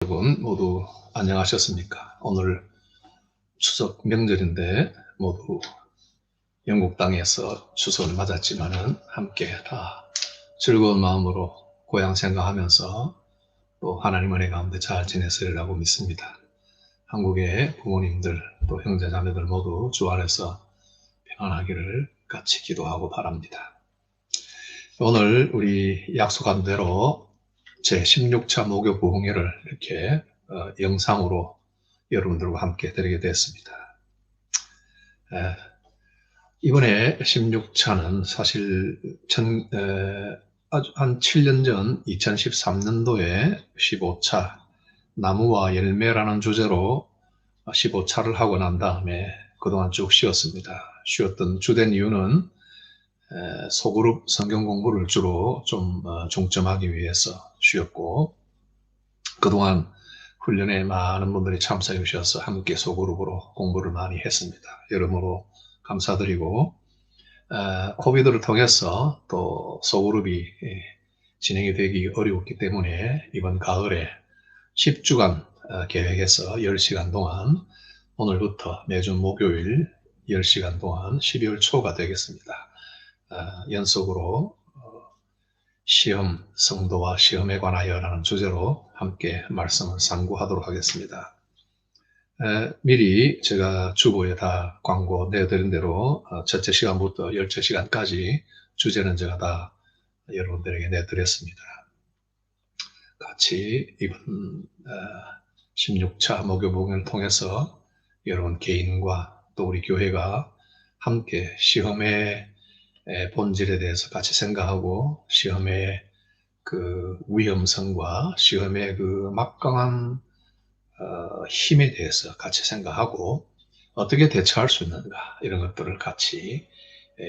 여러분 모두 안녕하셨습니까? 오늘 추석 명절인데 모두 영국 땅에서 추석을 맞았지만은 함께 다 즐거운 마음으로 고향 생각하면서 또 하나님 은혜 가운데 잘 지냈으리라고 믿습니다. 한국의 부모님들 또 형제 자매들 모두 주 안에서 평안하기를 같이 기도하고 바랍니다. 오늘 우리 약속한 대로 제16차 목요 부흥회를 이렇게 영상으로 여러분들과 함께 드리게 됐습니다. 이번에 16차는 사실 한 7년 전 2013년도에 15차 나무와 열매라는 주제로 15차를 하고 난 다음에 그동안 쭉 쉬었습니다. 쉬었던 주된 이유는 소그룹 성경 공부를 주로 좀 중점하기 위해서 쉬었고, 그동안 훈련에 많은 분들이 참석해 주셔서 함께 소그룹으로 공부를 많이 했습니다. 여러모로 감사드리고, 코비드를 통해서 또 소그룹이 진행이 되기 어려웠기 때문에 이번 가을에 10주간 계획해서 10시간 동안 오늘부터 매주 목요일 10시간 동안 12월 초가 되겠습니다. 연속으로 시험, 성도와 시험에 관하여라는 주제로 함께 말씀을 상고하도록 하겠습니다. 미리 제가 주보에 다 광고 내드린 대로 첫째 시간부터 열째 시간까지 주제는 제가 다 여러분들에게 내드렸습니다. 같이 이번 16차 목요 부흥회를 통해서 여러분 개인과 또 우리 교회가 함께 시험의 본질에 대해서 같이 생각하고 시험의 그 위험성과 시험의 그 막강한 힘에 대해서 같이 생각하고 어떻게 대처할 수 있는가 이런 것들을 같이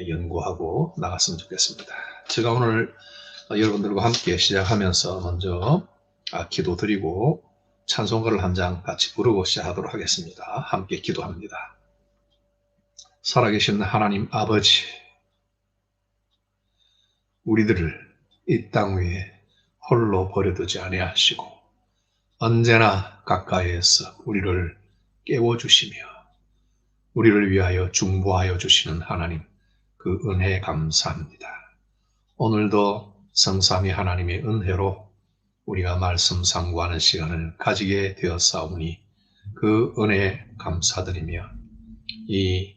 연구하고 나갔으면 좋겠습니다. 제가 오늘 여러분들과 함께 시작하면서 먼저 기도드리고 찬송가를 한 장 같이 부르고 시작하도록 하겠습니다. 함께 기도합니다. 살아계신 하나님 아버지, 우리들을 이 땅 위에 홀로 버려두지 아니하시고 언제나 가까이에서 우리를 깨워주시며 우리를 위하여 중보하여 주시는 하나님, 그 은혜에 감사합니다. 오늘도 성삼위 하나님의 은혜로 우리가 말씀 상고하는 시간을 가지게 되었사오니 그 은혜에 감사드리며 이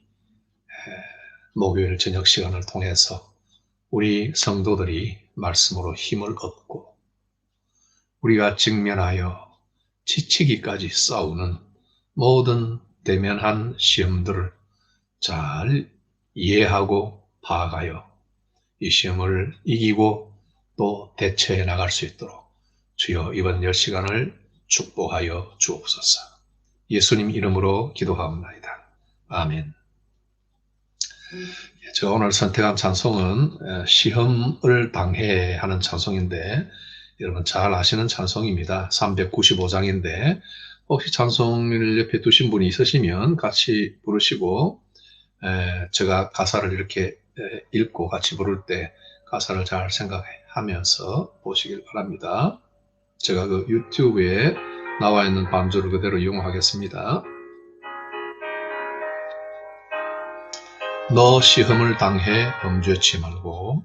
목요일 저녁 시간을 통해서 우리 성도들이 말씀으로 힘을 얻고 우리가 직면하여 지치기까지 싸우는 모든 대면한 시험들을 잘 이해하고 파악하여 이 시험을 이기고 또 대처해 나갈 수 있도록 주여 이번 10시간을 축복하여 주옵소서. 예수님 이름으로 기도하옵나이다. 아멘. 제가 오늘 선택한 찬송은 시험을 당해 하는 찬송인데 여러분 잘 아시는 찬송입니다. 395장인데 혹시 찬송을 옆에 두신 분이 있으시면 같이 부르시고 제가 가사를 이렇게 읽고 같이 부를 때 가사를 잘 생각하면서 보시길 바랍니다. 제가 그 유튜브에 나와 있는 반주를 그대로 이용하겠습니다. 너 시험을 당해 범죄치 말고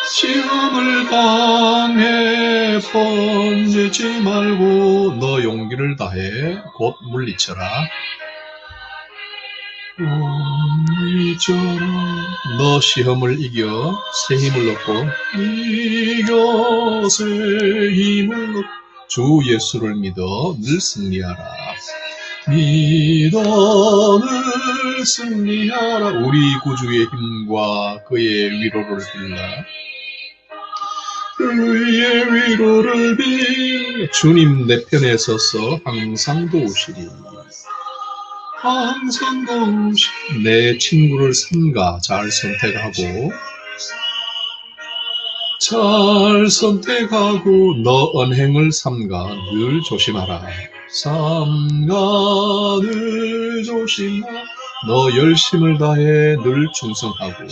시험을 당해 범죄치 말고 너 용기를 다해 곧 물리쳐라 너 시험을 이겨 새 힘을 얻고 이겨 새 힘을 얻고 주 예수를 믿어 늘 승리하라 믿어 늘 승리하라 우리 구주의 힘과 그의 위로를 빌라 그의 위로를 빌 주님 내 편에 서서 항상 도우시리 항상 도우시리 내 친구를 삼가 잘 선택하고 너 언행을 삼가 늘 조심하라 삼가 늘 조심하라 너 열심을 다해 늘 충성하고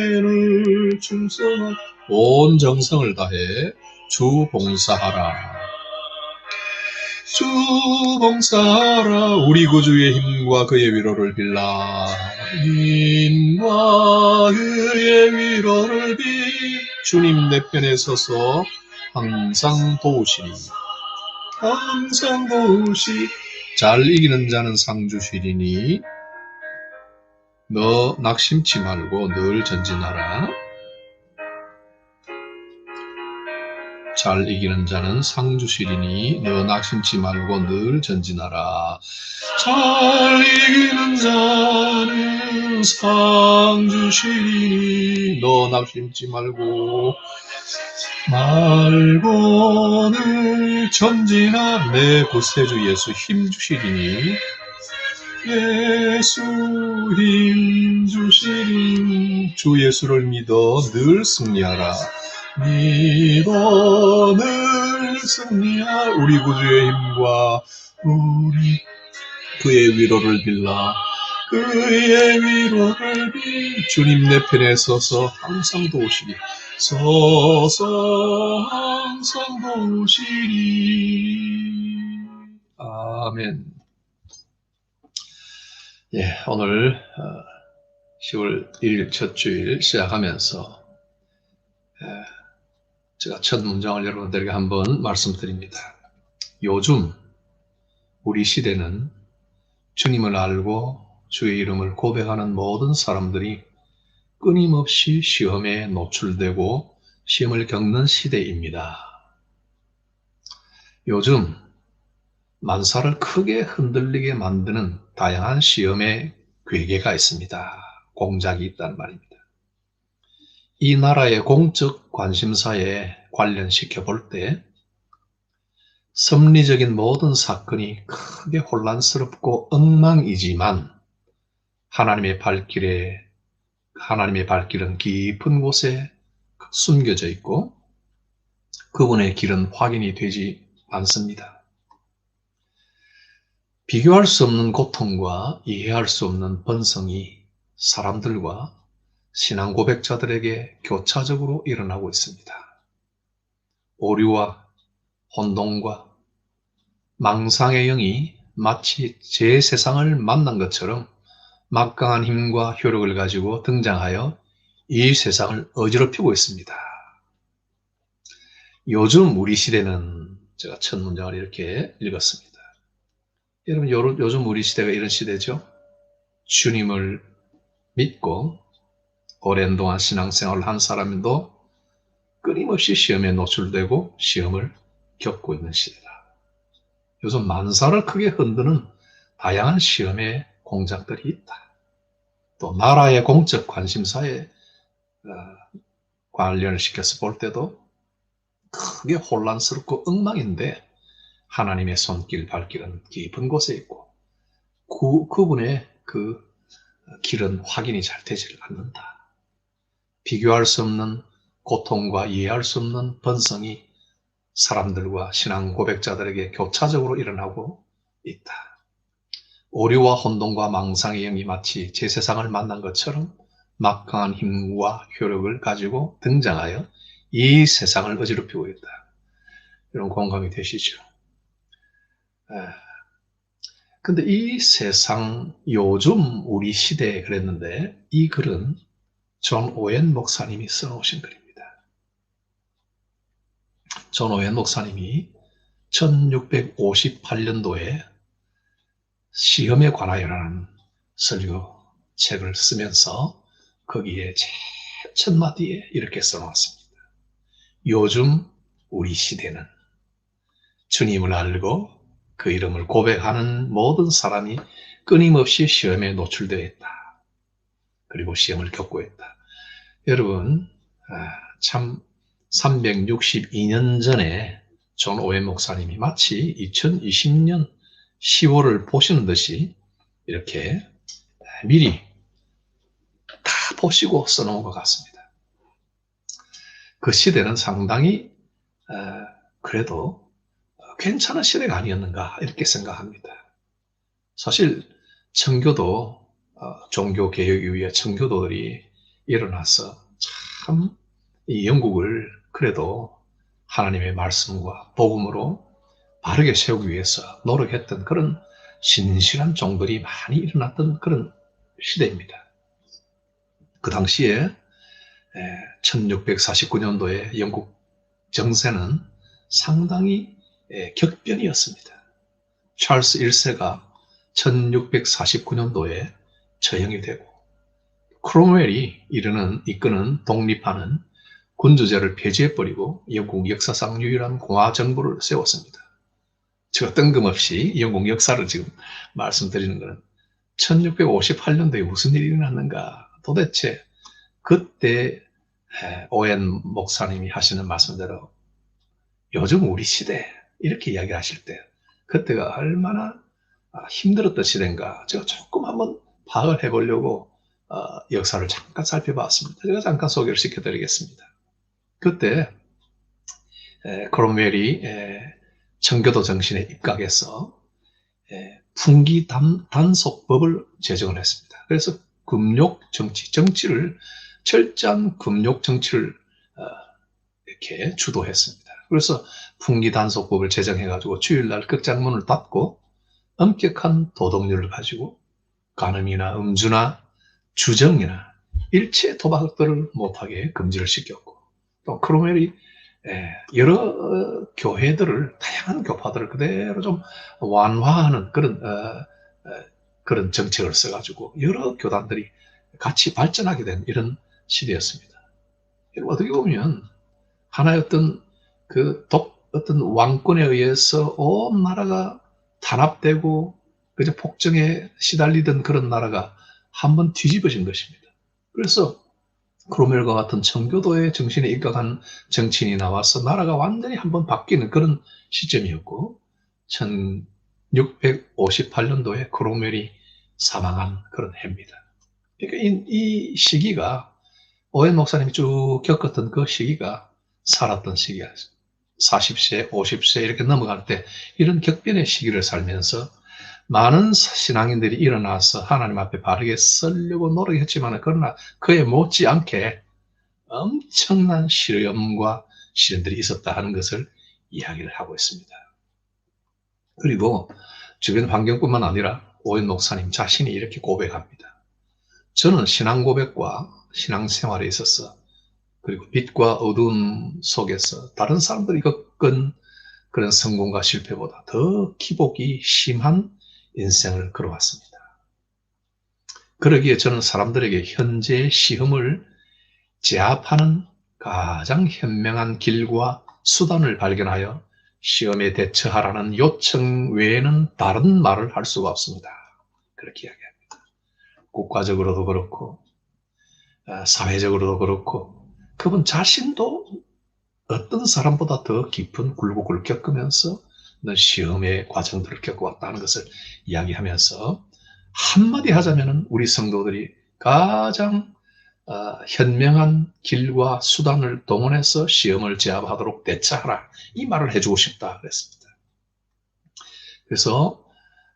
나에를 충성한 온 정성을 다해 주 봉사하라. 주 봉사하라. 우리 구주의 힘과 그의 위로를 빌라. 힘과 그의 위로를 주님 내 편에 서서 항상 도우시니 항상 도우시. 잘 이기는 자는 상 주시리니 너 낙심치 말고 늘 전진하라. 잘 이기는 자는 상 주시리니 너 낙심치 말고 늘 전진하라. 잘 이기는 자는 상 주시리니 너 낙심치 말고 늘 전진하라. 내 구세주 예수 힘 주시리니 예수 힘 주시리니 주 예수를 믿어 늘 승리하라. 믿어 늘 승리하라. 우리 구주의 힘과 우리 그의 위로를 빌라. 그의 위로를 주님 내 편에 서서 항상 도우시리. 서서 항상 도우시리. 아멘. 예, 오늘 10월 1일 첫 주일 시작하면서 제가 첫 문장을 여러분들에게 한번 말씀드립니다. 요즘 우리 시대는 주님을 알고 주의 이름을 고백하는 모든 사람들이 끊임없이 시험에 노출되고 시험을 겪는 시대입니다. 요즘 만사를 크게 흔들리게 만드는 다양한 시험의 괴계가 있습니다. 공작이 있단 말입니다. 이 나라의 공적 관심사에 관련시켜 볼 때 섭리적인 모든 사건이 크게 혼란스럽고 엉망이지만 하나님의 발길은 깊은 곳에 숨겨져 있고 그분의 길은 확인이 되지 않습니다. 비교할 수 없는 고통과 이해할 수 없는 번성이 사람들과 신앙 고백자들에게 교차적으로 일어나고 있습니다. 오류와 혼동과 망상의 영이 마치 제 세상을 만난 것처럼 막강한 힘과 효력을 가지고 등장하여 이 세상을 어지럽히고 있습니다. 요즘 우리 시대는 제가 첫 문장을 이렇게 읽었습니다. 여러분, 요즘 우리 시대가 이런 시대죠. 주님을 믿고 오랜 동안 신앙생활을 한 사람도 끊임없이 시험에 노출되고 시험을 겪고 있는 시대다. 요즘 만사를 크게 흔드는 다양한 시험의 공작들이 있다. 또 나라의 공적 관심사에 관련을 시켜서 볼 때도 크게 혼란스럽고 엉망인데 하나님의 손길 발길은 깊은 곳에 있고 그분의 그 길은 확인이 잘 되지 않는다. 비교할 수 없는 고통과 이해할 수 없는 번성이 사람들과 신앙 고백자들에게 교차적으로 일어나고 있다. 오류와 혼동과 망상의 영이 마치 제 세상을 만난 것처럼 막강한 힘과 효력을 가지고 등장하여 이 세상을 어지럽히고 있다. 이런 공감이 되시죠? 근데 이 세상, 요즘 우리 시대에 그랬는데 이 글은 존 오웬 목사님이 써놓으신 글입니다. 존 오웬 목사님이 1658년도에 시험에 관하여라는 설교책을 쓰면서 거기에 제일 첫 마디에 이렇게 써놓았습니다. 요즘 우리 시대는 주님을 알고 그 이름을 고백하는 모든 사람이 끊임없이 시험에 노출되어 있다. 그리고 시험을 겪고 있다. 여러분, 참 362년 전에 존 오웬 목사님이 마치 2020년 10월을 보시는 듯이 이렇게 미리 다 보시고 써놓은 것 같습니다. 그 시대는 상당히 그래도 괜찮은 시대가 아니었는가 이렇게 생각합니다. 사실 청교도 종교개혁 이후에 청교도들이 일어나서 참 이 영국을 그래도 하나님의 말씀과 복음으로 바르게 세우기 위해서 노력했던 그런 신실한 종들이 많이 일어났던 그런 시대입니다. 그 당시에 1649년도에 영국 정세는 상당히 격변이었습니다. 찰스 1세가 1649년도에 처형이 되고 크롬웰이 이끄는 독립하는 군주제를 폐지해버리고 영국 역사상 유일한 공화정부를 세웠습니다. 제가 뜬금없이 영국 역사를 지금 말씀드리는 것은 1658년도에 무슨 일이 일어났는가, 도대체 그때 오웬 목사님이 하시는 말씀대로 요즘 우리 시대 이렇게 이야기하실 때 그때가 얼마나 힘들었던 시대인가 제가 조금 한번 파악을 해보려고 역사를 잠깐 살펴봤습니다. 제가 잠깐 소개를 시켜드리겠습니다. 그때 크롬웰이 청교도 정신에 입각해서 풍기 단속법을 제정을 했습니다. 그래서 정치를 철저한 금욕 정치를 이렇게 주도했습니다. 그래서 풍기 단속법을 제정해가지고 주일날 극장문을 닫고 엄격한 도덕률을 가지고 간음이나 음주나 주정이나 일체 도박들을 못하게 금지를 시켰고, 또 크롬웰이 여러 교회들을, 다양한 교파들을 그대로 좀 완화하는 그런 정책을 써가지고 여러 교단들이 같이 발전하게 된 이런 시대였습니다. 어떻게 보면 하나의 어떤 왕권에 의해서 온 나라가 탄압되고 그저 폭정에 시달리던 그런 나라가 한번 뒤집어진 것입니다. 그래서 크롬웰과 같은 청교도의 정신에 입각한 정치인이 나와서 나라가 완전히 한번 바뀌는 그런 시점이었고, 1658년도에 크롬웰이 사망한 그런 해입니다. 그러니까 이 시기가 오웬 목사님이 쭉 겪었던 그 시기가 살았던 시기야. 40세, 50세 이렇게 넘어갈 때 이런 격변의 시기를 살면서 많은 신앙인들이 일어나서 하나님 앞에 바르게 서려고 노력했지만, 그러나 그에 못지않게 엄청난 시험과 시련들이 있었다 하는 것을 이야기를 하고 있습니다. 그리고 주변 환경뿐만 아니라 오웬 목사님 자신이 이렇게 고백합니다. 저는 신앙 고백과 신앙생활에 있어서, 그리고 빛과 어두움 속에서 다른 사람들이 겪은 그런 성공과 실패보다 더 기복이 심한 인생을 걸어왔습니다. 그러기에 저는 사람들에게 현재의 시험을 제압하는 가장 현명한 길과 수단을 발견하여 시험에 대처하라는 요청 외에는 다른 말을 할 수가 없습니다. 그렇게 이야기합니다. 국가적으로도 그렇고 사회적으로도 그렇고 그분 자신도 어떤 사람보다 더 깊은 굴곡을 겪으면서 시험의 과정들을 겪어왔다는 것을 이야기하면서, 한마디 하자면 우리 성도들이 가장 현명한 길과 수단을 동원해서 시험을 제압하도록 대처하라, 이 말을 해주고 싶다 그랬습니다. 그래서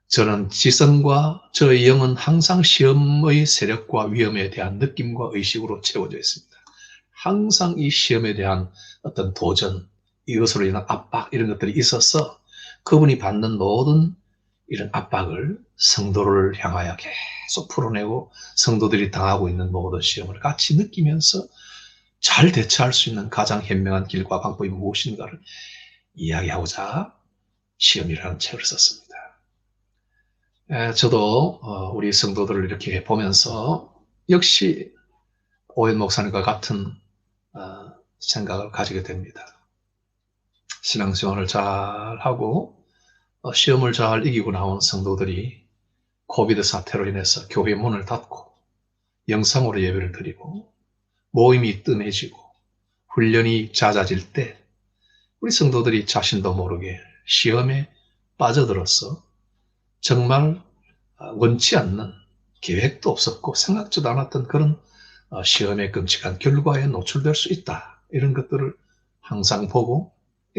저는 지성과 저의 영은 항상 시험의 세력과 위험에 대한 느낌과 의식으로 채워져 있습니다. 항상 이 시험에 대한 어떤 도전, 이것으로 인한 압박, 이런 것들이 있어서 그분이 받는 모든 이런 압박을 성도를 향하여 계속 풀어내고, 성도들이 당하고 있는 모든 시험을 같이 느끼면서 잘 대처할 수 있는 가장 현명한 길과 방법이 무엇인가를 이야기하고자 시험이라는 책을 썼습니다. 저도 우리 성도들을 이렇게 보면서 역시 오웬 목사님과 같은 생각을 가지게 됩니다. 신앙생활을 잘하고 시험을 잘 이기고 나온 성도들이 코비드 사태로 인해서 교회 문을 닫고 영상으로 예배를 드리고 모임이 뜸해지고 훈련이 잦아질 때 우리 성도들이 자신도 모르게 시험에 빠져들어서 정말 원치 않는, 계획도 없었고 생각지도 않았던 그런 시험의 끔찍한 결과에 노출될 수 있다, 이런 것들을 항상 보고,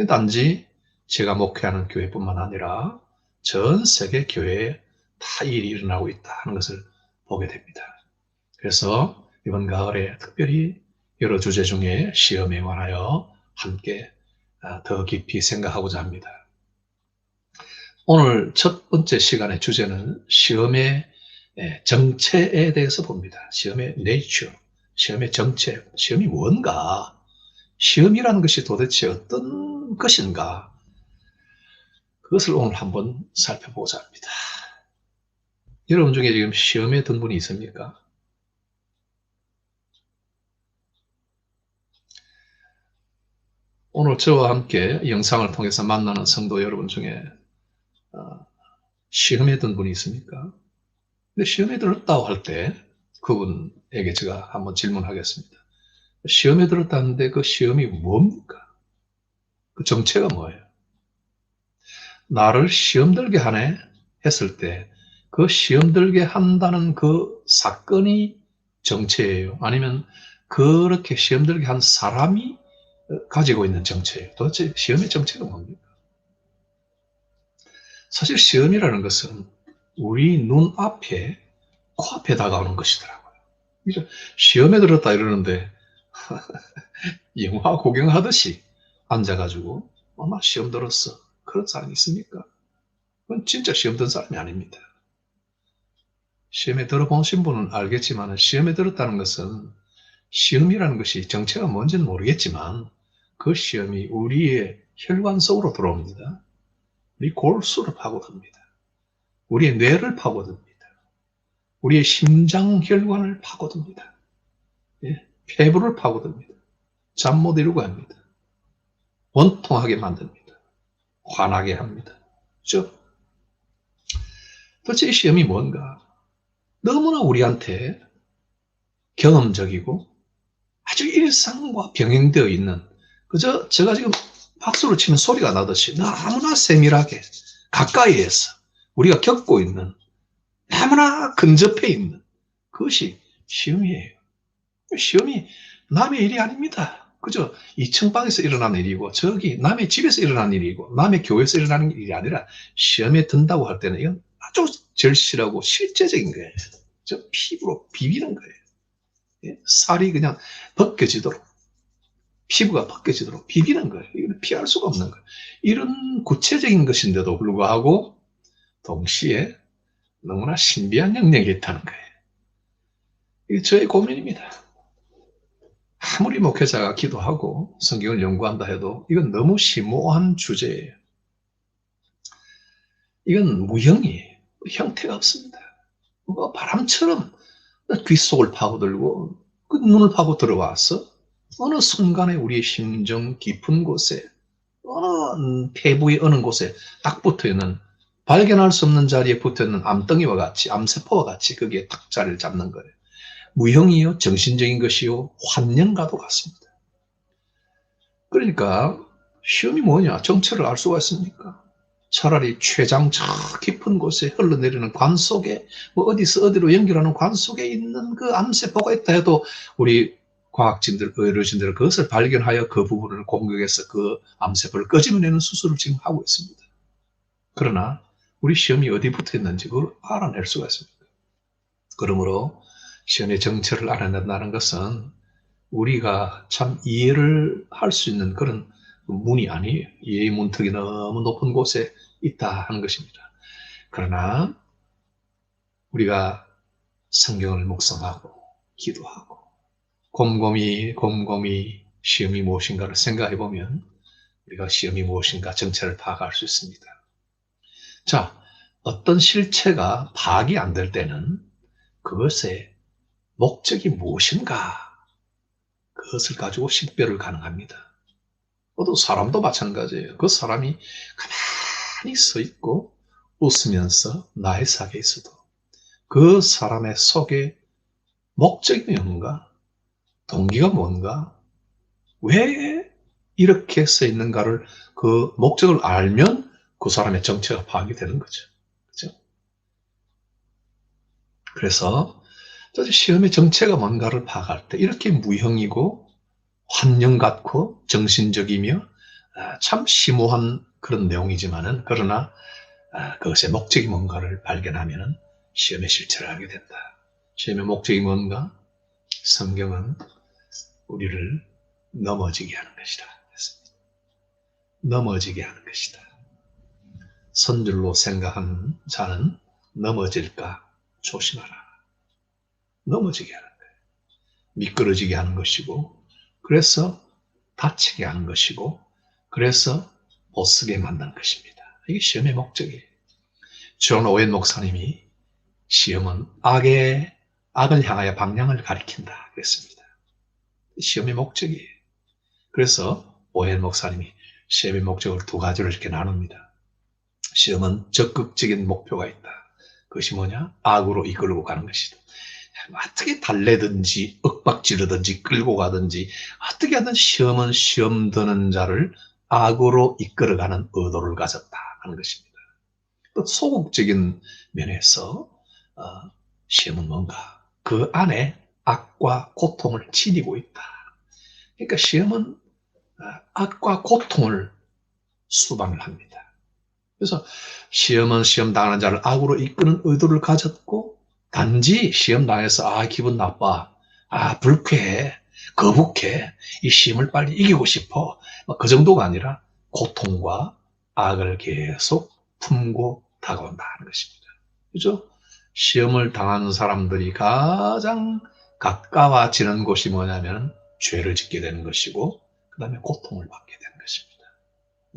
단지 제가 목회하는 교회뿐만 아니라 전 세계 교회에 다 일이 일어나고 있다 하는 것을 보게 됩니다. 그래서 이번 가을에 특별히 여러 주제 중에 시험에 관하여 함께 더 깊이 생각하고자 합니다. 오늘 첫 번째 시간의 주제는 시험의 정체에 대해서 봅니다. 시험의 nature, 시험의 정체, 시험이 뭔가, 시험이라는 것이 도대체 어떤 것인가, 그것을 오늘 한번 살펴보고자 합니다. 여러분 중에 지금 시험에 든 분이 있습니까? 오늘 저와 함께 영상을 통해서 만나는 성도 여러분 중에 시험에 든 분이 있습니까? 근데 시험에 들었다고 할 때 그분에게 제가 한번 질문하겠습니다. 시험에 들었다는데 그 시험이 뭡니까? 그 정체가 뭐예요? 나를 시험 들게 하네 했을 때 그 시험 들게 한다는 그 사건이 정체예요? 아니면 그렇게 시험 들게 한 사람이 가지고 있는 정체예요? 도대체 시험의 정체가 뭡니까? 사실 시험이라는 것은 우리 눈앞에, 코앞에 다가오는 것이더라고요. 시험에 들었다 이러는데 영화 구경하듯이 앉아가지고 나 시험 들었어. 그런 사람이 있습니까? 그건 진짜 시험 든 사람이 아닙니다. 시험에 들어보신 분은 알겠지만 시험에 들었다는 것은 시험이라는 것이 정체가 뭔지는 모르겠지만 그 시험이 우리의 혈관 속으로 들어옵니다. 우리 골수를 파고듭니다. 우리의 뇌를 파고듭니다. 우리의 심장혈관을 파고듭니다. 예, 폐부를 파고듭니다. 잠 못 이루고 합니다. 원통하게 만듭니다. 화나게 합니다. 그렇죠? 도대체 이 시험이 뭔가? 너무나 우리한테 경험적이고 아주 일상과 병행되어 있는, 그저 제가 지금 박수를 치면 소리가 나듯이 너무나 세밀하게 가까이에서 우리가 겪고 있는, 너무나 근접해 있는 그것이 시험이에요. 시험이 남의 일이 아닙니다. 그저 2층 방에서 일어나는 일이고 저기 남의 집에서 일어나는 일이고 남의 교회에서 일어나는 일이 아니라 시험에 든다고 할 때는 이건 아주 절실하고 실제적인 거예요. 저 피부로 비비는 거예요. 예? 살이 그냥 벗겨지도록, 피부가 벗겨지도록 비비는 거예요. 이걸 피할 수가 없는 거예요. 이런 구체적인 것인데도 불구하고 동시에 너무나 신비한 영역이 있다는 거예요. 이게 저의 고민입니다. 아무리 목회자가 기도하고 성경을 연구한다 해도 이건 너무 심오한 주제예요. 이건 무형이에요. 형태가 없습니다. 뭐 바람처럼 귓속을 파고들고 그 눈을 파고 들어와서 어느 순간에 우리의 심정 깊은 곳에, 어느 폐부의 어느 곳에 딱 붙어있는, 발견할 수 없는 자리에 붙어있는 암덩이와 같이, 암세포와 같이 거기에 딱 자리를 잡는 거예요. 무형이요, 정신적인 것이요, 환영과도 같습니다. 그러니까 시험이 뭐냐? 정체를 알 수가 있습니까? 차라리 췌장 저 깊은 곳에 흘러내리는 관 속에, 뭐 어디서 어디로 연결하는 관 속에 있는 그 암세포가 있다 해도 우리 과학진들, 의료진들은 그것을 발견하여 그 부분을 공격해서 그 암세포를 끄집어내는 수술을 지금 하고 있습니다. 그러나 우리 시험이 어디 붙어 있는지 그걸 알아낼 수가 있습니다. 그러므로 시험의 정체를 알아낸다는 것은 우리가 참 이해를 할 수 있는 그런 문이 아니에요. 이해의 문턱이 너무 높은 곳에 있다 하는 것입니다. 그러나 우리가 성경을 묵상하고 기도하고 곰곰이 시험이 무엇인가를 생각해 보면 우리가 시험이 무엇인가 정체를 파악할 수 있습니다. 자, 어떤 실체가 파악이 안 될 때는 그것의 목적이 무엇인가, 그것을 가지고 식별을 가능합니다. 또 사람도 마찬가지예요. 그 사람이 가만히 서 있고 웃으면서 나의 sak에 있어도 그 사람의 속에 목적이 뭔가, 동기가 뭔가, 왜 이렇게 써 있는가를, 그 목적을 알면 그 사람의 정체가 파악이 되는 거죠. 그렇죠? 그래서 시험의 정체가 뭔가를 파악할 때 이렇게 무형이고 환영 같고 정신적이며 참 심오한 그런 내용이지만은, 그러나 그것의 목적이 뭔가를 발견하면은 시험의 실체를 알게 된다. 시험의 목적이 뭔가? 성경은 우리를 넘어지게 하는 것이다. 넘어지게 하는 것이다. 선줄로 생각하는 자는 넘어질까 조심하라. 넘어지게 하는 거예요. 미끄러지게 하는 것이고, 그래서 다치게 하는 것이고, 그래서 못쓰게 만드는 것입니다. 이게 시험의 목적이에요. 존 오웬 목사님이 시험은 악을 향하여 방향을 가리킨다 그랬습니다. 시험의 목적이에요. 그래서 오웬 목사님이 시험의 목적을 두 가지로 이렇게 나눕니다. 시험은 적극적인 목표가 있다. 그것이 뭐냐? 악으로 이끌고 가는 것이다. 어떻게 달래든지 윽박지르든지 끌고 가든지 어떻게 하든 시험은 시험 드는 자를 악으로 이끌어가는 의도를 가졌다 하는 것입니다. 또 소극적인 면에서 시험은 뭔가 그 안에 악과 고통을 지니고 있다. 그러니까 시험은 악과 고통을 수반을 합니다. 그래서 시험은 시험 당하는 자를 악으로 이끄는 의도를 가졌고, 단지 시험 당해서 기분 나빠, 불쾌해, 거북해, 이 시험을 빨리 이기고 싶어, 그 정도가 아니라 고통과 악을 계속 품고 다가온다는 것입니다. 그죠? 시험을 당하는 사람들이 가장 가까워지는 곳이 뭐냐면 죄를 짓게 되는 것이고, 그 다음에 고통을 받게 되는 것입니다.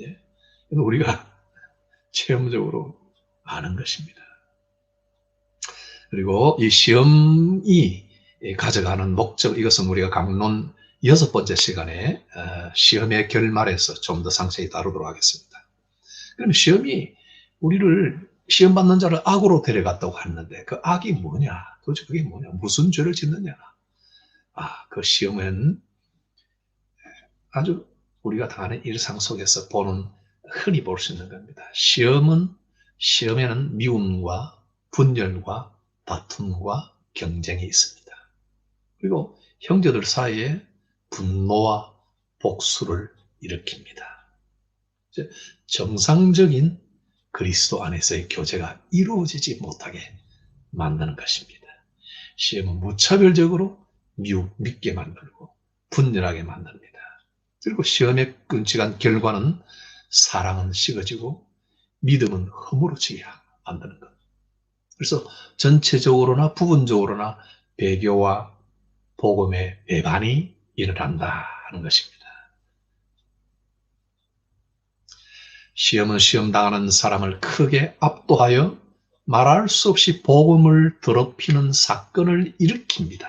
예. 그래서 우리가 체험적으로 아는 것입니다. 그리고 이 시험이 가져가는 목적, 이것은 우리가 강론 6번째 시간에 시험의 결말에서 좀 더 상세히 다루도록 하겠습니다. 그럼 시험이 우리를 시험 받는 자를 악으로 데려갔다고 하는데 그 악이 뭐냐? 도대체 그게 뭐냐? 무슨 죄를 짓느냐? 그 시험은 아주 우리가 당하는 일상 속에서 흔히 볼 수 있는 겁니다. 시험에는 미움과 분열과 다툼과 경쟁이 있습니다. 그리고 형제들 사이에 분노와 복수를 일으킵니다. 정상적인 그리스도 안에서의 교제가 이루어지지 못하게 만드는 것입니다. 시험은 무차별적으로 믿게 만들고 분열하게 만듭니다. 그리고 시험의 끔찍한 결과는 사랑은 식어지고 믿음은 허물어지게 만드는 것. 그래서 전체적으로나 부분적으로나 배교와 복음의 배반이 일어난다 하는 것입니다. 시험은 시험 당하는 사람을 크게 압도하여 말할 수 없이 복음을 더럽히는 사건을 일으킵니다.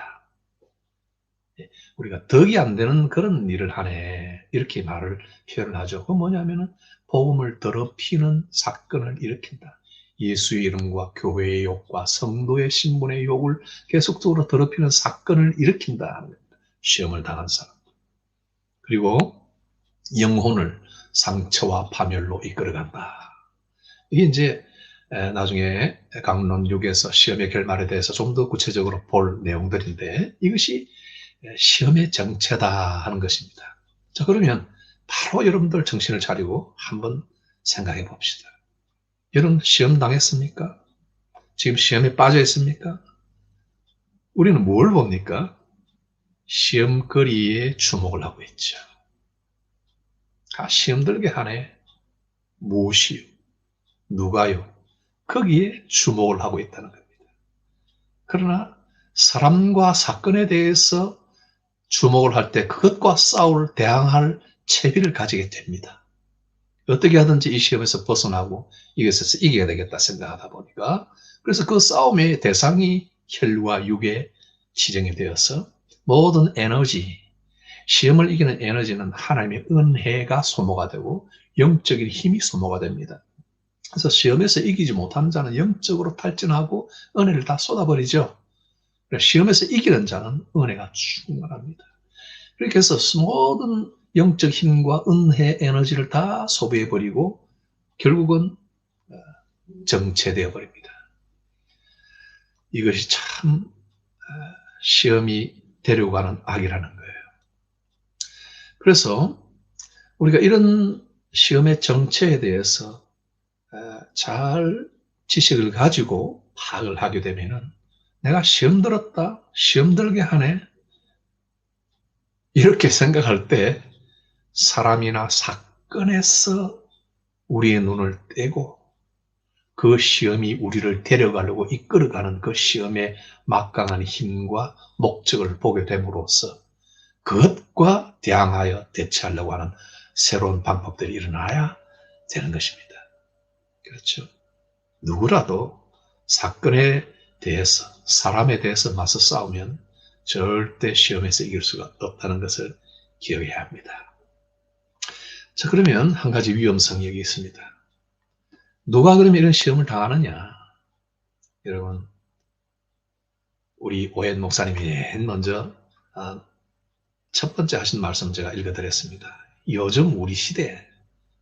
우리가 덕이 안 되는 그런 일을 하네, 이렇게 표현을 하죠. 그 뭐냐면은 복음을 더럽히는 사건을 일으킨다. 예수의 이름과 교회의 욕과 성도의 신분의 욕을 계속적으로 더럽히는 사건을 일으킨다. 시험을 당한 사람. 그리고 영혼을 상처와 파멸로 이끌어간다. 이게 이제 나중에 강론 6에서 시험의 결말에 대해서 좀 더 구체적으로 볼 내용들인데, 이것이 시험의 정체다 하는 것입니다. 자, 그러면 바로 여러분들 정신을 차리고 한번 생각해 봅시다. 여러분 시험 당했습니까? 지금 시험에 빠져 있습니까? 우리는 뭘 봅니까? 시험거리에 주목을 하고 있죠. 시험 들게 하네. 무엇이요? 누가요? 거기에 주목을 하고 있다는 겁니다. 그러나 사람과 사건에 대해서 주목을 할 때 그것과 대항할 채비를 가지게 됩니다. 어떻게 하든지 이 시험에서 벗어나고 이것에서 이겨야 되겠다 생각하다 보니까, 그래서 그 싸움의 대상이 혈과 육에 지정이 되어서 모든 에너지, 시험을 이기는 에너지는 하나님의 은혜가 소모가 되고 영적인 힘이 소모가 됩니다. 그래서 시험에서 이기지 못하는 자는 영적으로 탈진하고 은혜를 다 쏟아버리죠. 시험에서 이기는 자는 은혜가 충만합니다. 그렇게 해서 모든 영적 힘과 은혜 에너지를 다 소비해버리고 결국은 정체되어 버립니다. 이것이 참 시험이 데려가는 악이라는 거예요. 그래서 우리가 이런 시험의 정체에 대해서 잘 지식을 가지고 파악을 하게 되면은 내가 시험 들었다, 시험 들게 하네, 이렇게 생각할 때 사람이나 사건에서 우리의 눈을 떼고 그 시험이 우리를 데려가려고 이끌어가는 그 시험의 막강한 힘과 목적을 보게 됨으로써 그것과 대항하여 대처하려고 하는 새로운 방법들이 일어나야 되는 것입니다. 그렇죠. 누구라도 사건에 대해서, 사람에 대해서 맞서 싸우면 절대 시험에서 이길 수가 없다는 것을 기억해야 합니다. 자, 그러면 한 가지 위험성이 여기 있습니다. 누가 그러면 이런 시험을 당하느냐? 여러분, 우리 오웬 목사님이 맨 먼저 첫 번째 하신 말씀 제가 읽어드렸습니다. 요즘 우리 시대에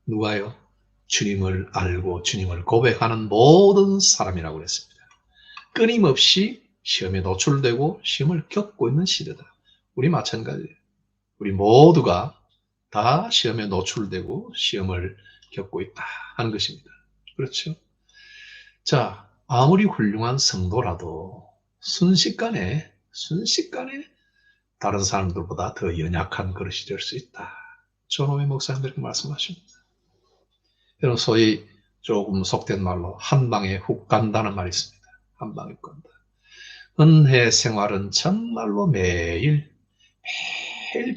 누가요? 주님을 알고 주님을 고백하는 모든 사람이라고 그랬습니다. 끊임없이 시험에 노출되고 시험을 겪고 있는 시대다. 우리 마찬가지예요. 우리 모두가 다 시험에 노출되고 시험을 겪고 있다 하는 것입니다. 그렇죠? 자, 아무리 훌륭한 성도라도 순식간에 다른 사람들보다 더 연약한 그릇이 될 수 있다. 존 오웬 목사님 그렇게 말씀하십니다. 여러분, 소위 조금 속된 말로 한 방에 훅 간다는 말이 있습니다. 한 방에 훅 간다. 은혜 생활은 정말로 매일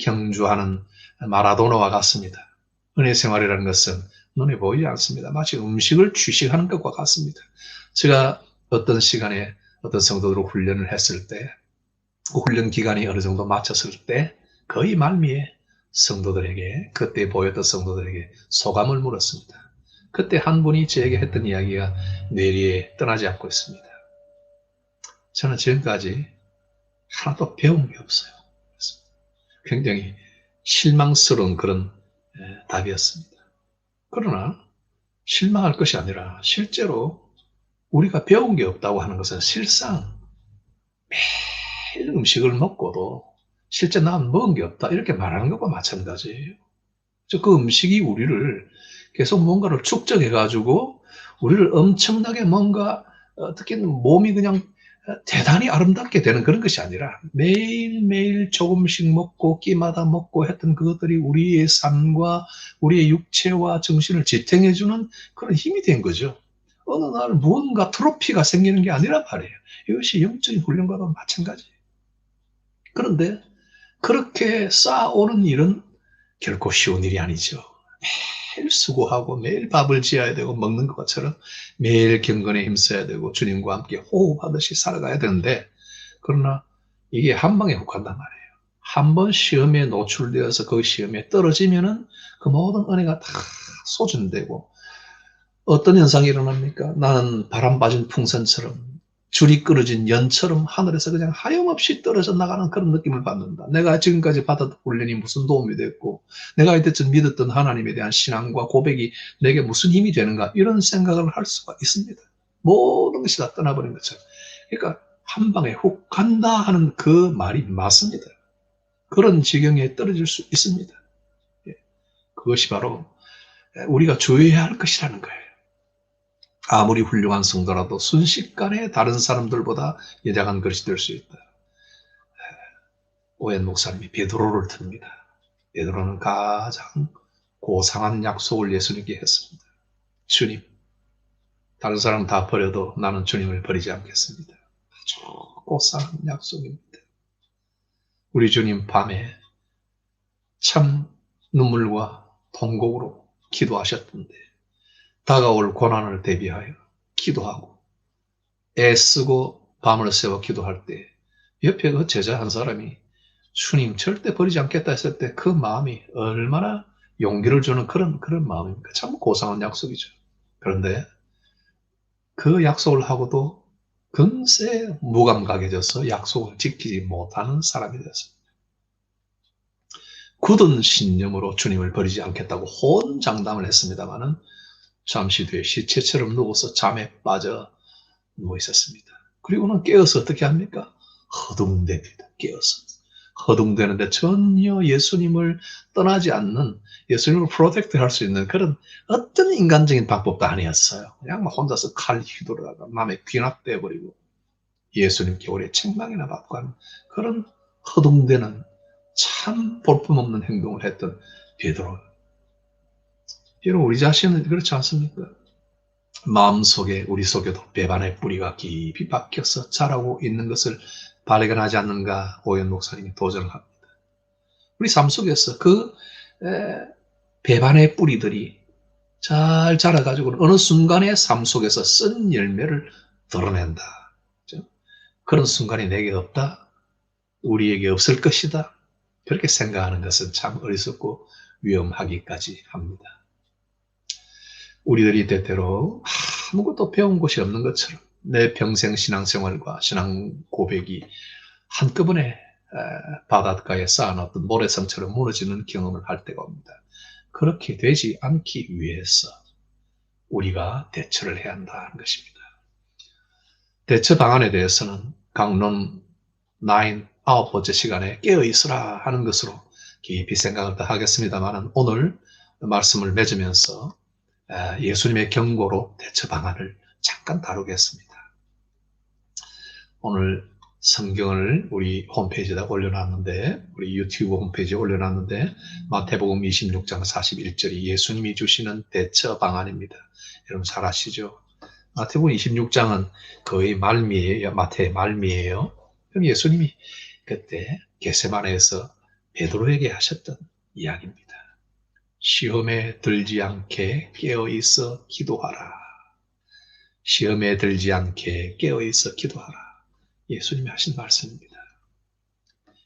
경주하는 마라도나와 같습니다. 은혜 생활이라는 것은 눈에 보이지 않습니다. 마치 음식을 취식하는 것과 같습니다. 제가 어떤 시간에 어떤 성도들을 훈련을 했을 때, 그 훈련 기간이 어느 정도 마쳤을 때 거의 말미에 성도들에게, 그때 보였던 성도들에게 소감을 물었습니다. 그때 한 분이 저에게 했던 이야기가 뇌리에 떠나지 않고 있습니다. 저는 지금까지 하나도 배운 게 없어요. 굉장히 실망스러운 그런 답이었습니다. 그러나 실망할 것이 아니라 실제로 우리가 배운 게 없다고 하는 것은 실상 매일 음식을 먹고도 실제 난 먹은 게 없다 이렇게 말하는 것과 마찬가지예요. 그 음식이 우리를 계속 뭔가를 축적해가지고 우리를 엄청나게 뭔가 어떻게 몸이 그냥 대단히 아름답게 되는 그런 것이 아니라 매일매일 조금씩 먹고 끼마다 먹고 했던 그것들이 우리의 삶과 우리의 육체와 정신을 지탱해주는 그런 힘이 된 거죠. 어느 날 무언가 트로피가 생기는 게 아니란 말이에요. 이것이 영적인 훈련과도 마찬가지예요. 그런데 그렇게 쌓아오는 일은 결코 쉬운 일이 아니죠. 매일 수고하고 매일 밥을 지어야 되고 먹는 것처럼 매일 경건에 힘써야 되고 주님과 함께 호흡하듯이 살아가야 되는데, 그러나 이게 한 방에 혹한단 말이에요. 한 번 시험에 노출되어서 그 시험에 떨어지면은 그 모든 은혜가 다 소진되고 어떤 현상이 일어납니까? 나는 바람 빠진 풍선처럼 줄이 끊어진 연처럼 하늘에서 그냥 하염없이 떨어져 나가는 그런 느낌을 받는다. 내가 지금까지 받았던 훈련이 무슨 도움이 됐고 내가 이때쯤 믿었던 하나님에 대한 신앙과 고백이 내게 무슨 힘이 되는가, 이런 생각을 할 수가 있습니다. 모든 것이 다 떠나버린 것처럼. 그러니까 한 방에 훅 간다 하는 그 말이 맞습니다. 그런 지경에 떨어질 수 있습니다. 그것이 바로 우리가 주의해야 할 것이라는 거예요. 아무리 훌륭한 성도라도 순식간에 다른 사람들보다 연약한 것이 될 수 있다. 오웬 목사님이 베드로를 듭니다. 베드로는 가장 고상한 약속을 예수님께 했습니다. 주님, 다른 사람 다 버려도 나는 주님을 버리지 않겠습니다. 아주 고상한 약속입니다. 우리 주님 밤에 참 눈물과 통곡으로 기도하셨던데 다가올 고난을 대비하여 기도하고 애쓰고 밤을 새워 기도할 때 옆에 그 제자 한 사람이 주님 절대 버리지 않겠다 했을 때 그 마음이 얼마나 용기를 주는 그런 마음입니까? 참 고상한 약속이죠. 그런데 그 약속을 하고도 금세 무감각해져서 약속을 지키지 못하는 사람이 되었습니다. 굳은 신념으로 주님을 버리지 않겠다고 호언장담을 했습니다마는 잠시 뒤에 시체처럼 누워서 잠에 빠져 누워 있었습니다. 그리고는 깨어서 어떻게 합니까? 허둥댑니다. 깨어서. 허둥대는데 전혀 예수님을 떠나지 않는, 예수님을 프로텍트 할 수 있는 그런 어떤 인간적인 방법도 아니었어요. 그냥 막 혼자서 칼 휘두르다가 마음에 귀납돼 버리고 예수님께 오래 책망이나 받고 하는 그런 허둥대는 참 볼품없는 행동을 했던 베드로. 여러분, 우리 자신은 그렇지 않습니까? 마음속에, 우리 속에도 배반의 뿌리가 깊이 박혀서 자라고 있는 것을 발견하지 않는가, 오연 목사님이 도전을 합니다. 우리 삶 속에서 그 배반의 뿌리들이 잘 자라가지고 어느 순간에 삶 속에서 쓴 열매를 드러낸다. 그런 순간이 내게 없다. 우리에게 없을 것이다. 그렇게 생각하는 것은 참 어리석고 위험하기까지 합니다. 우리들이 때때로 아무것도 배운 것이 없는 것처럼 내 평생 신앙생활과 신앙 고백이 한꺼번에 바닷가에 쌓아놨던 모래성처럼 무너지는 경험을 할 때가 옵니다. 그렇게 되지 않기 위해서 우리가 대처를 해야 한다는 것입니다. 대처 방안에 대해서는 강론 9, 9번째 시간에 깨어있으라 하는 것으로 깊이 생각을 더 하겠습니다만 오늘 말씀을 맺으면서 예수님의 경고로 대처 방안을 잠깐 다루겠습니다. 오늘 성경을 우리 홈페이지에다 올려놨는데, 우리 유튜브 홈페이지에 올려놨는데, 마태복음 26장 41절이 예수님이 주시는 대처 방안입니다. 여러분 잘 아시죠? 마태복음 26장은 거의 말미에요. 마태의 말미에요. 그럼 예수님이 그때 겟세마네에서 베드로에게 하셨던 이야기입니다. 시험에 들지 않게 깨어있어 기도하라. 시험에 들지 않게 깨어있어 기도하라. 예수님이 하신 말씀입니다.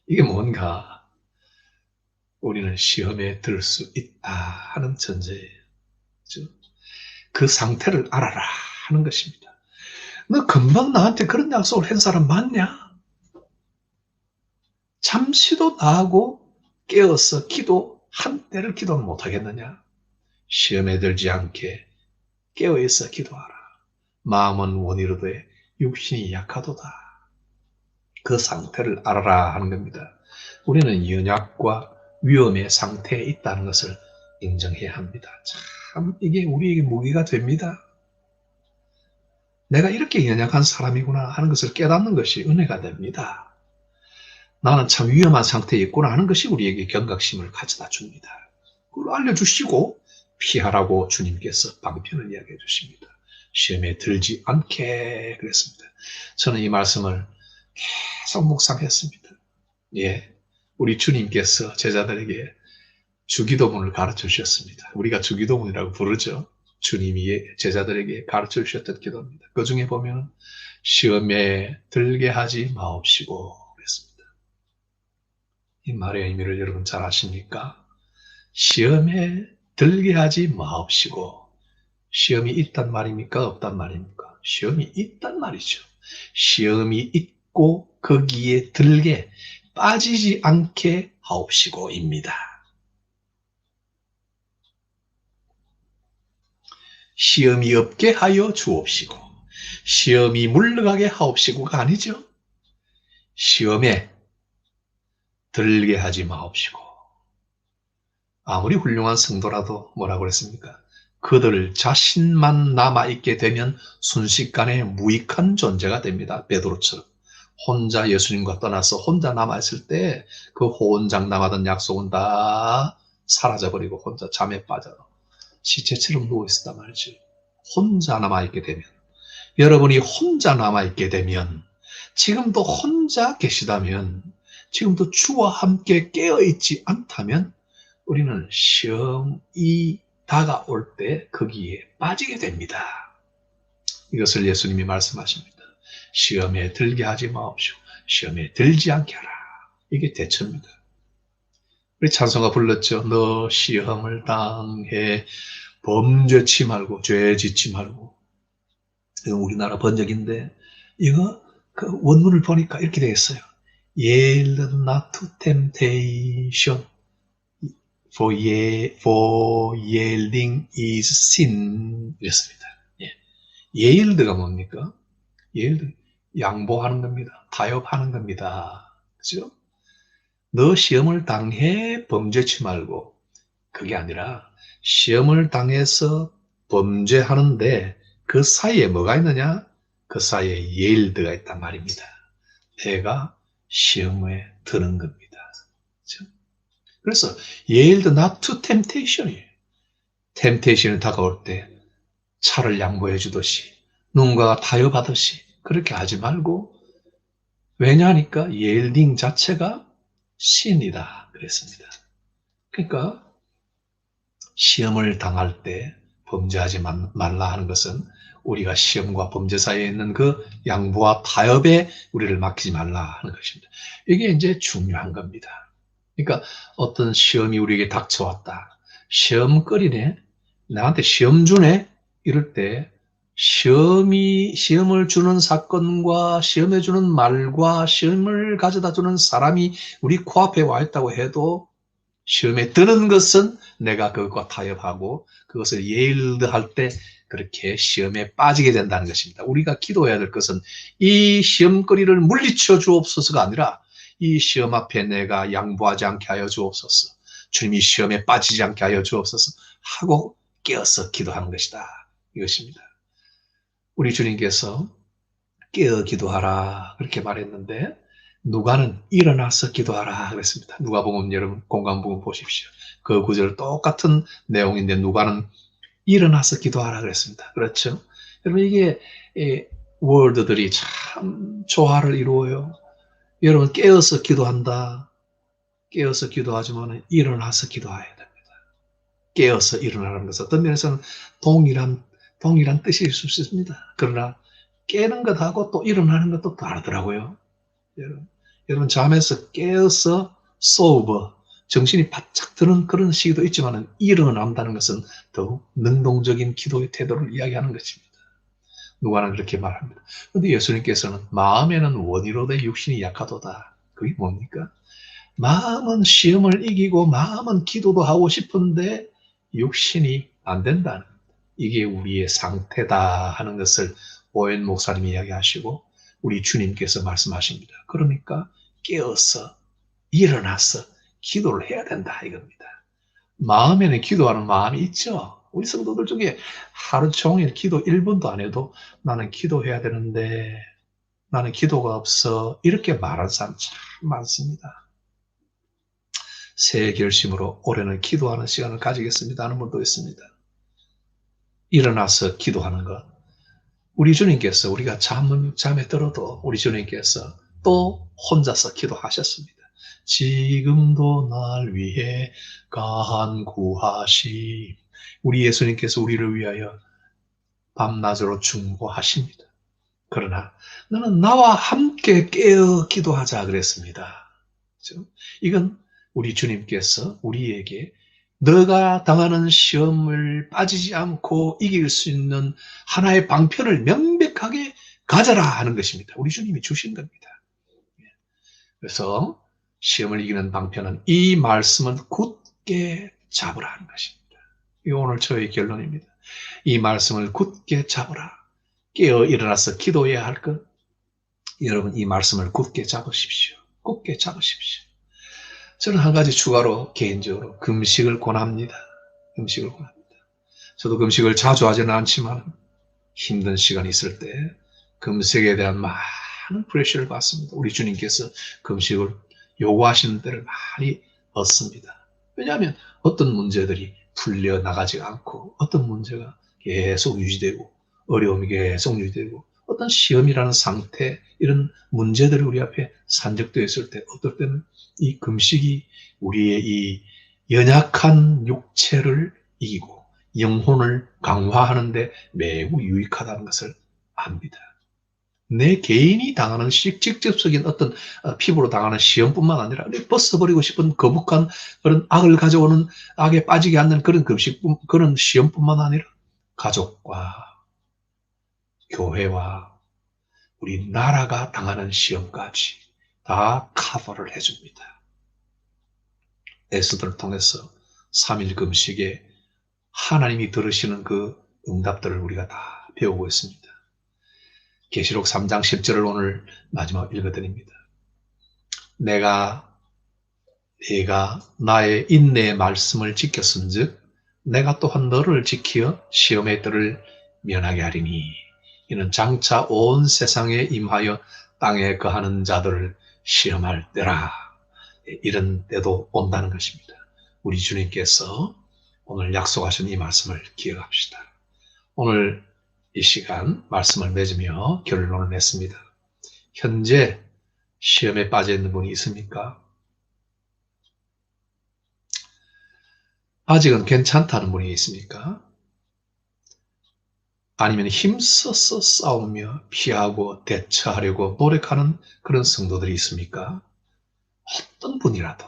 이게 뭔가 우리는 시험에 들 수 있다 하는 전제예요. 그 상태를 알아라 하는 것입니다. 너 금방 나한테 그런 약속을 한 사람 맞냐? 잠시도 나하고 깨어서 기도 한 때를 기도는 못하겠느냐? 시험에 들지 않게 깨어있어 기도하라. 마음은 원이로되 육신이 약하도다. 그 상태를 알아라 하는 겁니다. 우리는 연약과 위험의 상태에 있다는 것을 인정해야 합니다. 참 이게 우리에게 무기가 됩니다. 내가 이렇게 연약한 사람이구나 하는 것을 깨닫는 것이 은혜가 됩니다. 나는 참 위험한 상태에 있구나 하는 것이 우리에게 경각심을 가져다 줍니다. 그걸 알려주시고 피하라고 주님께서 방편을 이야기해 주십니다. 시험에 들지 않게 그랬습니다. 저는 이 말씀을 계속 묵상했습니다. 예, 우리 주님께서 제자들에게 주기도문을 가르쳐 주셨습니다. 우리가 주기도문이라고 부르죠. 주님이 제자들에게 가르쳐 주셨던 기도입니다. 그 중에 보면 시험에 들게 하지 마옵시고 그랬습니다. 이 말의 의미를 여러분 잘 아십니까? 시험에 들게 하지 마옵시고, 시험이 있단 말입니까? 없단 말입니까? 시험이 있단 말이죠. 시험이 있고 거기에 들게 빠지지 않게 하옵시고입니다. 시험이 없게 하여 주옵시고, 시험이 물러가게 하옵시고가 아니죠. 시험에 들게 하지 마옵시고. 아무리 훌륭한 성도라도 뭐라고 그랬습니까? 그들 자신만 남아있게 되면 순식간에 무익한 존재가 됩니다. 베드로처럼. 혼자 예수님과 떠나서 혼자 남아있을 때 그 호언장담하던 약속은 다 사라져버리고 혼자 잠에 빠져 시체처럼 누워있었단 말이죠. 혼자 남아있게 되면, 여러분이 혼자 남아있게 되면, 지금도 혼자 계시다면, 지금도 주와 함께 깨어있지 않다면 우리는 시험이 다가올 때 거기에 빠지게 됩니다. 이것을 예수님이 말씀하십니다. 시험에 들게 하지 마옵시고 시험에 들지 않게 하라. 이게 대처입니다. 우리 찬송가 불렀죠. 너 시험을 당해 범죄치 말고 죄 짓지 말고. 이거 우리나라 번역인데 이거 그 원문을 보니까 이렇게 되어 있어요. Yield not to temptation. For yielding is sin. 이랬습니다. 예. yield가 뭡니까? yield, 양보하는 겁니다. 타협하는 겁니다. 그죠? 너 시험을 당해 범죄치 말고, 그게 아니라 시험을 당해서 범죄하는데 그 사이에 뭐가 있느냐? 그 사이에 예일드가 있단 말입니다. 내가 시험에 드는 겁니다. 그렇죠? 그래서 yield not to temptation이에요. 템테이션이 다가올 때 차를 양보해 주듯이 누군가가 타협하듯이 그렇게 하지 말고, 왜냐하니까 yielding 자체가 신이다 그랬습니다. 그러니까 시험을 당할 때 범죄하지 말라 하는 것은 우리가 시험과 범죄 사이에 있는 그 양보와 타협에 우리를 맡기지 말라 하는 것입니다. 이게 이제 중요한 겁니다. 그러니까 어떤 시험이 우리에게 닥쳐왔다. 시험거리네. 나한테 시험 주네. 이럴 때 시험을 주는 사건과 시험해 주는 말과 시험을 가져다 주는 사람이 우리 코앞에 와 있다고 해도 시험에 드는 것은 내가 그것과 타협하고 그것을 예일드할 때 그렇게 시험에 빠지게 된다는 것입니다. 우리가 기도해야 될 것은 이 시험거리를 물리쳐 주옵소서가 아니라 이 시험 앞에 내가 양보하지 않게 하여 주옵소서, 주님이 시험에 빠지지 않게 하여 주옵소서 하고 깨어서 기도하는 것이다. 이것입니다. 우리 주님께서 깨어 기도하라 그렇게 말했는데 누가는 일어나서 기도하라 그랬습니다. 누가복음 여러분 공관복음 보십시오. 그 구절 똑같은 내용인데 누가는 일어나서 기도하라 그랬습니다. 그렇죠? 여러분 이게 워드들이 참 조화를 이루어요. 여러분 깨어서 기도한다. 깨어서 기도하지만 일어나서 기도해야 됩니다. 깨어서 일어나는 것은 어떤 면에서는 동일한 뜻일 수 있습니다. 그러나 깨는 것하고 또 일어나는 것도 다르더라고요. 여러분 잠에서 깨어서 소버, 정신이 바짝 드는 그런 시기도 있지만 일어난다는 것은 더욱 능동적인 기도의 태도를 이야기하는 것입니다. 누가는 그렇게 말합니다. 그런데 예수님께서는 마음에는 원이로되 육신이 약하도다. 그게 뭡니까? 마음은 시험을 이기고 마음은 기도도 하고 싶은데 육신이 안 된다는 겁니다. 이게 우리의 상태다 하는 것을 오웬 목사님이 이야기하시고 우리 주님께서 말씀하십니다. 그러니까 깨어서 일어나서 기도를 해야 된다 이겁니다. 마음에는 기도하는 마음이 있죠. 우리 성도들 중에 하루 종일 기도 1분도 안 해도 나는 기도해야 되는데 나는 기도가 없어 이렇게 말하는 사람 참 많습니다. 새해 결심으로 올해는 기도하는 시간을 가지겠습니다 하는 분도 있습니다. 일어나서 기도하는 것. 우리 주님께서 우리가 잠에 들어도 우리 주님께서 또 혼자서 기도하셨습니다. 지금도 날 위해 간구하시. 우리 예수님께서 우리를 위하여 밤낮으로 중보하십니다. 그러나 너는 나와 함께 깨어 기도하자 그랬습니다. 그렇죠? 이건 우리 주님께서 우리에게 너가 당하는 시험을 빠지지 않고 이길 수 있는 하나의 방편을 명백하게 가져라 하는 것입니다. 우리 주님이 주신 겁니다. 그래서 시험을 이기는 방편은 이 말씀은 굳게 잡으라 하는 것입니다. 이게 오늘 저의 결론입니다. 이 말씀을 굳게 잡으라. 깨어 일어나서 기도해야 할 것. 여러분 이 말씀을 굳게 잡으십시오. 굳게 잡으십시오. 저는 한 가지 추가로 개인적으로 금식을 권합니다. 금식을 권합니다. 저도 금식을 자주 하지는 않지만 힘든 시간이 있을 때 금식에 대한 많은 프레셔를 받습니다. 우리 주님께서 금식을 요구하시는 때를 많이 얻습니다. 왜냐하면 어떤 문제들이 풀려나가지 않고 어떤 문제가 계속 유지되고 어려움이 계속 유지되고 어떤 시험이라는 상태 이런 문제들이 우리 앞에 산적되어 있을 때 어떨 때는 이 금식이 우리의 이 연약한 육체를 이기고 영혼을 강화하는 데 매우 유익하다는 것을 압니다. 내 개인이 당하는 직접적인 어떤 피부로 당하는 시험뿐만 아니라 벗어버리고 싶은 거북한 그런 악을 가져오는 악에 빠지게 하는 그런 그런 시험뿐만 아니라 가족과 교회와 우리 나라가 당하는 시험까지 다 커버를 해줍니다. 에스더를 통해서 3일 금식에 하나님이 들으시는 그 응답들을 우리가 다 배우고 있습니다. 계시록 3장 10절을 오늘 마지막 읽어드립니다. 내가 나의 인내의 말씀을 지켰은즉 내가 또한 너를 지키어 시험의 뜰을 면하게 하리니. 이는 장차 온 세상에 임하여 땅에 거하는 자들을 시험할 때라. 이런 때도 온다는 것입니다. 우리 주님께서 오늘 약속하신 이 말씀을 기억합시다. 오늘 이 시간 말씀을 맺으며 결론을 냈습니다. 현재 시험에 빠져 있는 분이 있습니까? 아직은 괜찮다는 분이 있습니까? 아니면 힘써서 싸우며 피하고 대처하려고 노력하는 그런 성도들이 있습니까? 어떤 분이라도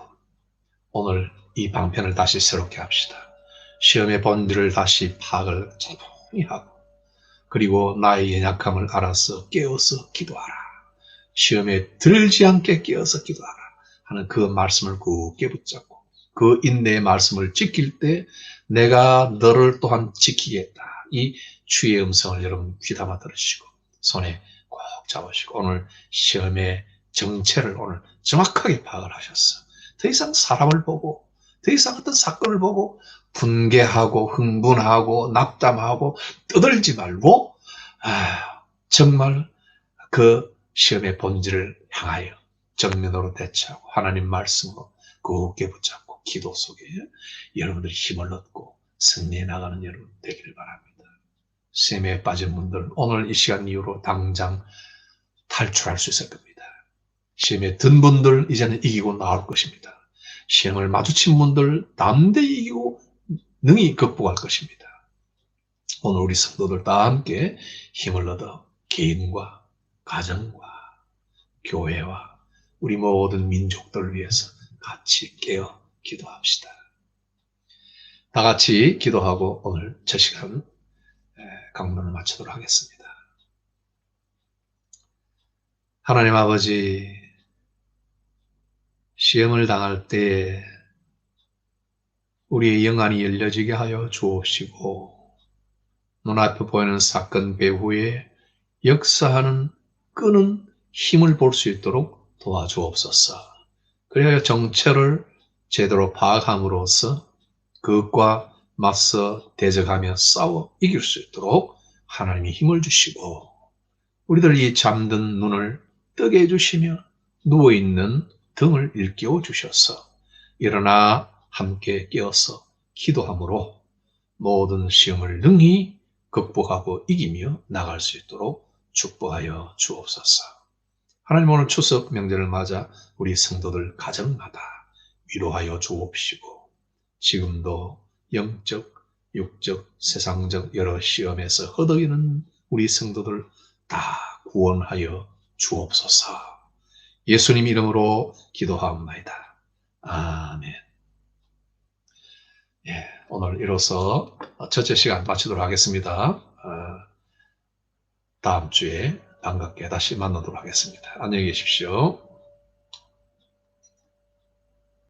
오늘 이 방편을 다시 새롭게 합시다. 시험의 본질을 다시 파악을 차분히 하고, 그리고 나의 연약함을 알아서 깨어서 기도하라. 시험에 들지 않게 깨어서 기도하라 하는 그 말씀을 굳게 붙잡고, 그 인내의 말씀을 지킬 때 내가 너를 또한 지키겠다. 이 주의 음성을 여러분 귀담아 들으시고 손에 꼭 잡으시고, 오늘 시험의 정체를 오늘 정확하게 파악을 하셨어. 더 이상 사람을 보고, 더 이상 어떤 사건을 보고 분개하고 흥분하고 낙담하고 떠들지 말고, 정말 그 시험의 본질을 향하여 정면으로 대처하고 하나님 말씀으로 굳게 붙잡고 기도 속에 여러분들이 힘을 얻고 승리해 나가는 여러분 되기를 바랍니다. 시험에 빠진 분들 오늘 이 시간 이후로 당장 탈출할 수 있을 겁니다. 시험에 든 분들 이제는 이기고 나올 것입니다. 시험을 마주친 분들 담대히 이기고 능히 극복할 것입니다. 오늘 우리 성도들 다 함께 힘을 얻어 개인과 가정과 교회와 우리 모든 민족들을 위해서 같이 깨어 기도합시다. 다 같이 기도하고 오늘 저 시간 강론을 마치도록 하겠습니다. 하나님 아버지, 시험을 당할 때 우리의 영안이 열려지게 하여 주옵시고, 눈앞에 보이는 사건 배후에 역사하는 끄는 힘을 볼 수 있도록 도와주옵소서. 그래야 정체를 제대로 파악함으로써 그것과 맞서 대적하며 싸워 이길 수 있도록 하나님이 힘을 주시고, 우리들 이 잠든 눈을 뜨게 해주시며 누워있는 등을 일깨워 주셔서 일어나 함께 깨어서 기도함으로 모든 시험을 능히 극복하고 이기며 나갈 수 있도록 축복하여 주옵소서. 하나님, 오늘 추석 명절을 맞아 우리 성도들 가정마다 위로하여 주옵시고, 지금도 영적, 육적, 세상적 여러 시험에서 허덕이는 우리 성도들 다 구원하여 주옵소서. 예수님 이름으로 기도하옵나이다. 아멘. 오늘 이로써 첫째 시간 마치도록 하겠습니다. 다음 주에 반갑게 다시 만나도록 하겠습니다. 안녕히 계십시오.